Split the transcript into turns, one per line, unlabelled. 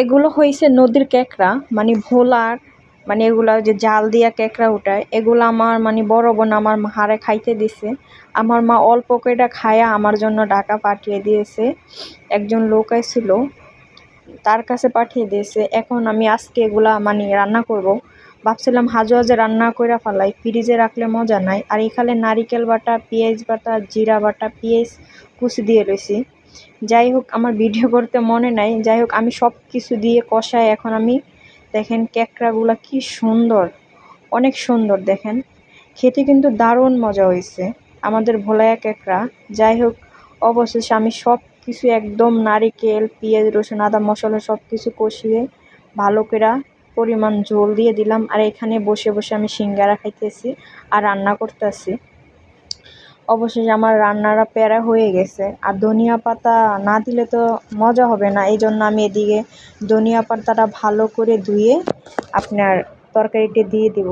এগুলো হইছে নদীর ক্যাঁকড়া, মানে ভোলার, মানে এগুলা যে জাল দিয়া ক্যাঁকড়া উঠায়, এগুলো আমার মানে বড় বোন আমার হারে খাইতে দিছে। আমার মা অল্প কয়টা খায়া আমার জন্য ঢাকা পাঠিয়ে দিয়েছে। একজন লোক আইছিল, তার কাছে পাঠিয়ে দিয়েছে। এখন আমি আজকে এগুলা মানে রান্না করব। ভাবছিলাম হাজে রান্না কইরা ফেলাই, ফ্রিজে রাখলে মজা নাই। আর এখানে নারিকেল বাটা, পেঁয়াজ বাটা, জিরা বাটা, পেঁয়াজ কুচি দিয়ে রয়েছি। যাই হোক, আমার ভিডিও করতে মনে নাই। যাই হোক, আমি সব কিছু দিয়ে কষাই। এখন আমি দেখেন ক্যাঁকড়াগুলা কি সুন্দর, অনেক সুন্দর দেখেন। খেতে কিন্তু দারুণ মজা হয়েছে আমাদের ভোলায়া ক্যাঁকড়া। যাই হোক, অবশেষে আমি সব কিছু একদম নারিকেল, পেঁয়াজ, রসুন, আদা, মশলা সব কিছু কষিয়ে ভালো করে পরিমাণ ঝোল দিয়ে দিলাম। আর এখানে বসে বসে আমি সিঙ্গারা খাইতেছি আর রান্না করতেছি। অবশেষে আমার রান্নাটা প্যারা হয়ে গেছে। আর ধনিয়া পাতা না দিলে তো মজা হবে না, এই জন্য আমি এদিকে ধনিয়া পাতাটা ভালো করে ধুয়ে আপনার তরকারিতে দিয়ে দিব।